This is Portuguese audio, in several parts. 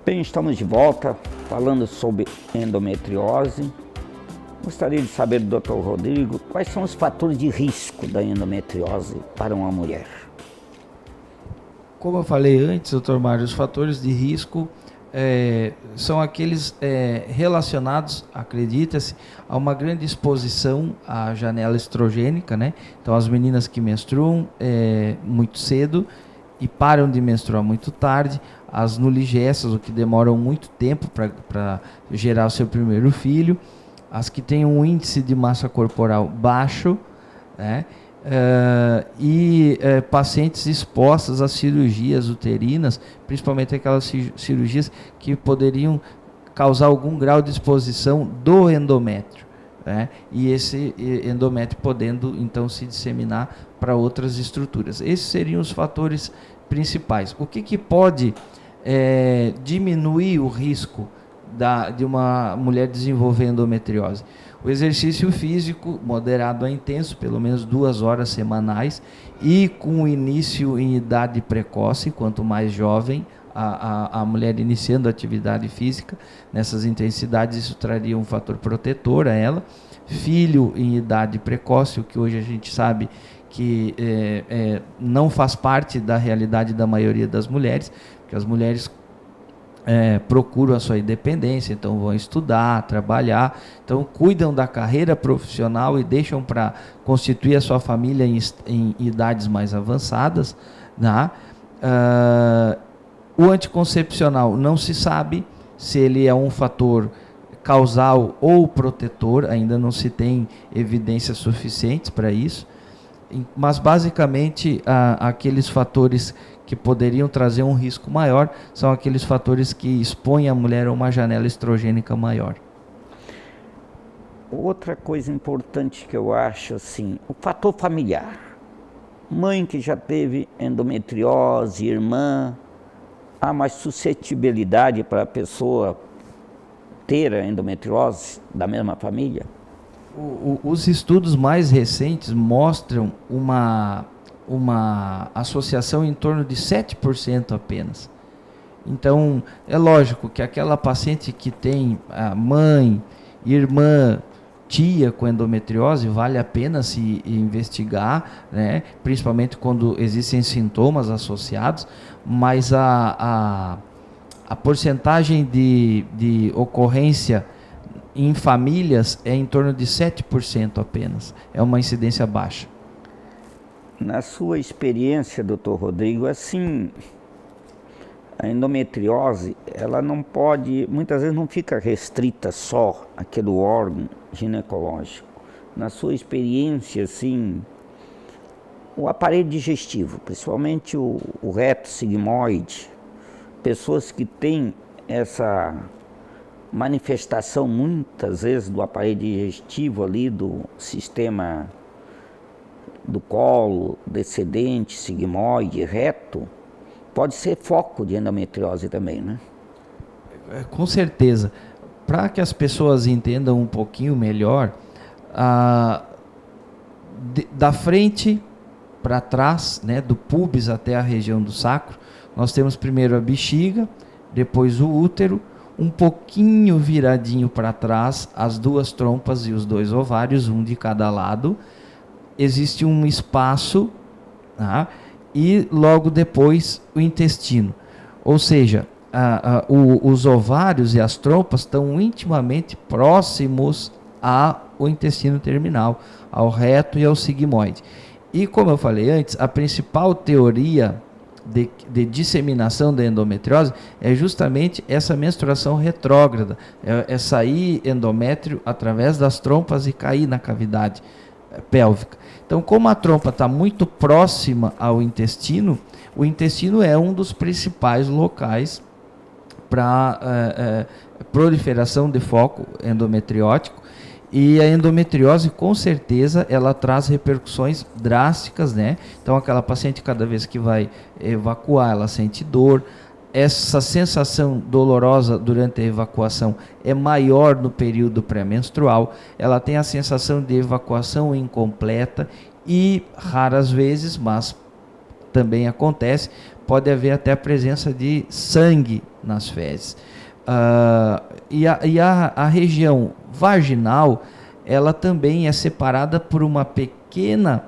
Bem, estamos de volta falando sobre endometriose. Gostaria de saber do Dr. Rodrigo quais são os fatores de risco da endometriose para uma mulher. Como eu falei antes, Dr. Mário, os fatores de risco são aqueles relacionados, acredita-se, a uma grande exposição à janela estrogênica, né? Então, as meninas que menstruam muito cedo e param de menstruar muito tarde, as nuligessas, o que demoram muito tempo para gerar o seu primeiro filho, as que têm um índice de massa corporal baixo, né? Pacientes expostas a cirurgias uterinas, principalmente aquelas cirurgias que poderiam causar algum grau de exposição do endométrio, né? E esse endométrio podendo então se disseminar para outras estruturas. Esses seriam os fatores principais. O que pode diminuir o risco de uma mulher desenvolver endometriose? O exercício físico moderado a intenso, pelo menos 2 horas semanais, e com início em idade precoce, quanto mais jovem a mulher iniciando a atividade física, nessas intensidades, isso traria um fator protetor a ela. Filho em idade precoce, o que hoje a gente sabe que não faz parte da realidade da maioria das mulheres, porque as mulheres procuram a sua independência, então vão estudar, trabalhar, então cuidam da carreira profissional e deixam para constituir a sua família em idades mais avançadas, né? O anticoncepcional não se sabe se ele é um fator causal ou protetor, ainda não se tem evidências suficientes para isso, mas basicamente aqueles fatores que poderiam trazer um risco maior são aqueles fatores que expõem a mulher a uma janela estrogênica maior. Outra coisa importante que eu acho, assim, o fator familiar. Mãe que já teve endometriose, irmã, há mais suscetibilidade para a pessoa ter a endometriose da mesma família? Os estudos mais recentes mostram uma associação em torno de 7% apenas. Então, é lógico que aquela paciente que tem a mãe, irmã, tia com endometriose, vale a pena se investigar, né? Principalmente quando existem sintomas associados, mas a porcentagem de ocorrência em famílias é em torno de 7% apenas. É uma incidência baixa. Na sua experiência, Dr. Rodrigo, assim, a endometriose, ela não pode, muitas vezes não fica restrita só àquele órgão ginecológico. Na sua experiência, assim, o aparelho digestivo, principalmente o reto sigmoide, pessoas que têm essa manifestação muitas vezes do aparelho digestivo ali, do sistema do colo, descendente, sigmoide, reto, pode ser foco de endometriose também, né? Com certeza. Para que as pessoas entendam um pouquinho melhor, da frente para trás, né, do púbis até a região do sacro, nós temos primeiro a bexiga, depois o útero, um pouquinho viradinho para trás, as 2 trompas e os 2 ovários, um de cada lado. Existe um espaço, tá? E logo depois o intestino. Ou seja, os ovários e as trompas estão intimamente próximos ao intestino terminal, ao reto e ao sigmoide. E como eu falei antes, a principal teoria de disseminação da endometriose é justamente essa menstruação retrógrada, é sair endométrio através das trompas e cair na cavidade pélvica. Então, como a trompa está muito próxima ao intestino, o intestino é um dos principais locais para proliferação de foco endometriótico, e a endometriose, com certeza, ela traz repercussões drásticas, né? Então, aquela paciente, cada vez que vai evacuar, ela sente dor. Essa sensação dolorosa durante a evacuação é maior no período pré-menstrual. Ela tem a sensação de evacuação incompleta e, raras vezes, mas também acontece, pode haver até a presença de sangue nas fezes. A região vaginal, ela também é separada por uma pequena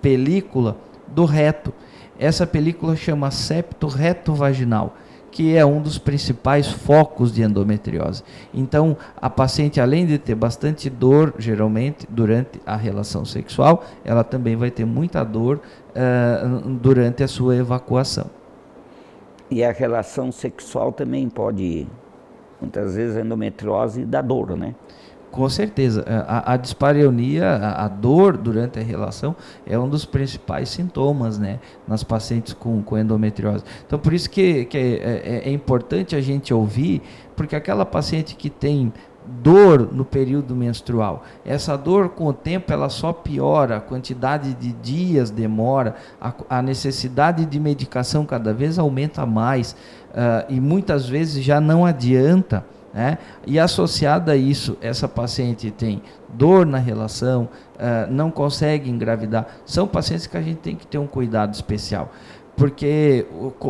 película do reto. Essa película chama septo reto vaginal, que é um dos principais focos de endometriose. Então, a paciente, além de ter bastante dor, geralmente, durante a relação sexual, ela também vai ter muita dor durante a sua evacuação. E a relação sexual também pode, muitas vezes, a endometriose dá dor, né? Com certeza. A dispareunia, a dor durante a relação, é um dos principais sintomas, né, nas pacientes com endometriose. Então, por isso que é importante a gente ouvir, porque aquela paciente que tem dor no período menstrual, essa dor com o tempo ela só piora, a quantidade de dias demora, a necessidade de medicação cada vez aumenta mais, e muitas vezes já não adianta. E associada a isso, essa paciente tem dor na relação, não consegue engravidar. São pacientes que a gente tem que ter um cuidado especial, porque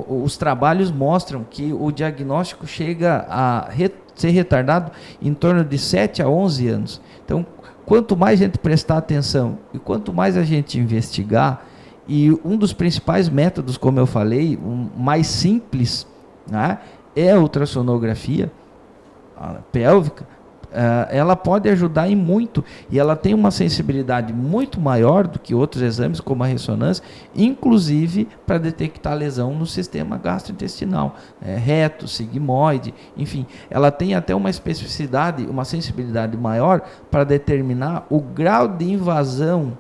os trabalhos mostram que o diagnóstico chega a ser retardado em torno de 7 a 11 anos. Então, quanto mais a gente prestar atenção e quanto mais a gente investigar, e um dos principais métodos, como eu falei, mais simples, né, é a ultrassonografia pélvica, ela pode ajudar em muito, e ela tem uma sensibilidade muito maior do que outros exames, como a ressonância, inclusive para detectar lesão no sistema gastrointestinal, reto, sigmoide, enfim, ela tem até uma especificidade, uma sensibilidade maior para determinar o grau de invasão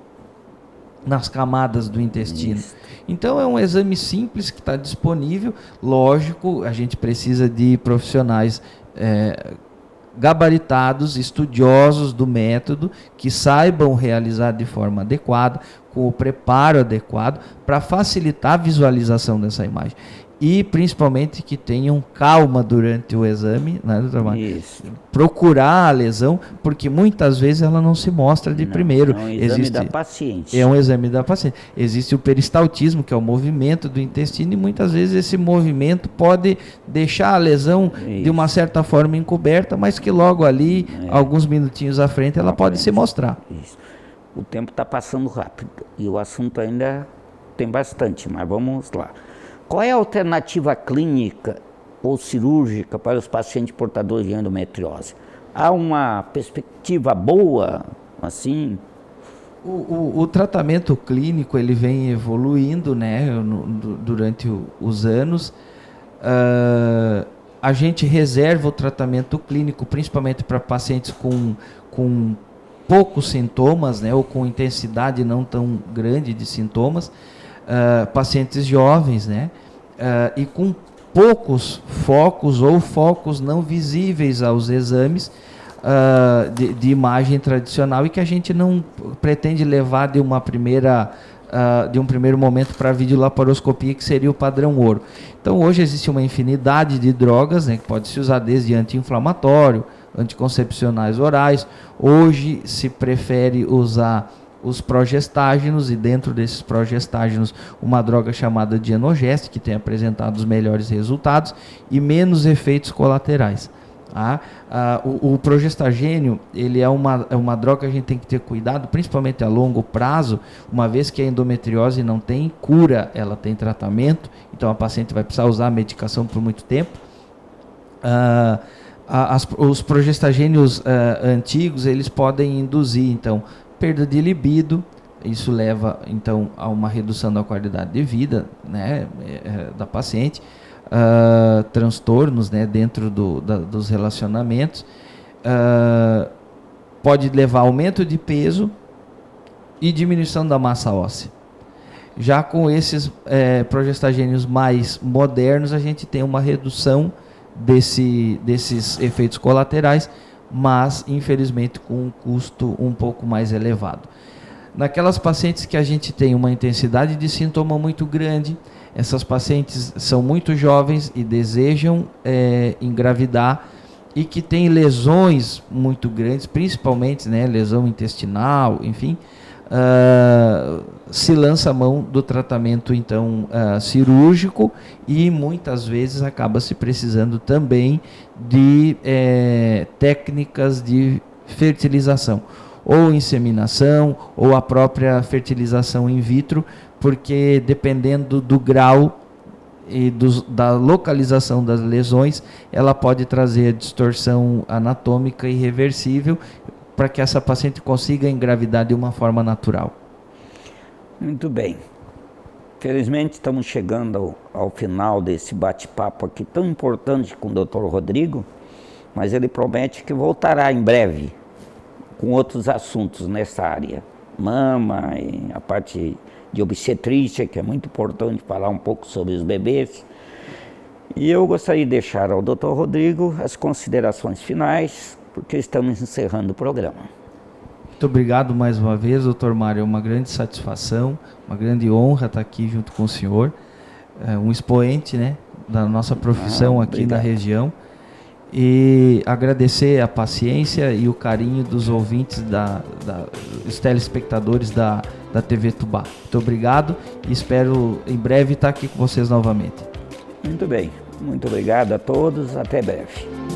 nas camadas do intestino. Isso. Então é um exame simples que está disponível. Lógico, a gente precisa de profissionais gabaritados, estudiosos do método, que saibam realizar de forma adequada, com o preparo adequado, para facilitar a visualização dessa imagem. E principalmente que tenham calma durante o exame, né, doutor Mário? Isso. Procurar a lesão, porque muitas vezes ela não se mostra de primeiro. É um exame da paciente. É um exame da paciente. Existe o peristaltismo, que é o movimento do intestino, e muitas vezes esse movimento pode deixar a lesão de uma certa forma encoberta, mas que logo ali, alguns minutinhos à frente, ela pode se mostrar. Isso. O tempo está passando rápido e o assunto ainda tem bastante, mas vamos lá. Qual é a alternativa clínica ou cirúrgica para os pacientes portadores de endometriose? Há uma perspectiva boa, assim? O tratamento clínico ele vem evoluindo, né, durante os anos. A gente reserva o tratamento clínico principalmente para pacientes com poucos sintomas, né, ou com intensidade não tão grande de sintomas. Pacientes jovens, né, e com poucos focos ou focos não visíveis aos exames de imagem tradicional, e que a gente não pretende levar de um primeiro momento para a videolaparoscopia, que seria o padrão ouro. Então hoje existe uma infinidade de drogas, né, que pode se usar desde anti-inflamatório, anticoncepcionais orais. Hoje se prefere usar os progestágenos, e dentro desses progestágenos uma droga chamada Dienogest, que tem apresentado os melhores resultados e menos efeitos colaterais. O progestagênio ele é uma droga que a gente tem que ter cuidado, principalmente a longo prazo, uma vez que a endometriose não tem cura, ela tem tratamento, então a paciente vai precisar usar a medicação por muito tempo. Os progestagênios antigos, eles podem induzir, então, perda de libido. Isso leva então a uma redução da qualidade de vida, né, da paciente, transtornos, né, dentro dos relacionamentos, pode levar a aumento de peso e diminuição da massa óssea. Já com esses progestagênios mais modernos, a gente tem uma redução desses efeitos colaterais, mas infelizmente com um custo um pouco mais elevado. Naquelas pacientes que a gente tem uma intensidade de sintoma muito grande, essas pacientes são muito jovens e desejam engravidar, e que têm lesões muito grandes, principalmente, né, lesão intestinal, enfim, se lança a mão do tratamento então cirúrgico, e muitas vezes acaba se precisando também de técnicas de fertilização, ou inseminação, ou a própria fertilização in vitro, porque dependendo do grau e da localização das lesões, ela pode trazer distorção anatômica irreversível, para que essa paciente consiga engravidar de uma forma natural. Muito bem. Felizmente estamos chegando ao final desse bate-papo aqui tão importante com o Dr. Rodrigo, mas ele promete que voltará em breve com outros assuntos nessa área. Mama, e a parte de obstetrícia, que é muito importante falar um pouco sobre os bebês. E eu gostaria de deixar ao Dr. Rodrigo as considerações finais, porque estamos encerrando o programa. Muito obrigado mais uma vez, doutor Mário. É uma grande satisfação, uma grande honra estar aqui junto com o senhor. Um expoente, né, da nossa profissão aqui na região. E agradecer a paciência e o carinho dos ouvintes, dos telespectadores da TV Tubá. Muito obrigado e espero em breve estar aqui com vocês novamente. Muito bem. Muito obrigado a todos. Até breve.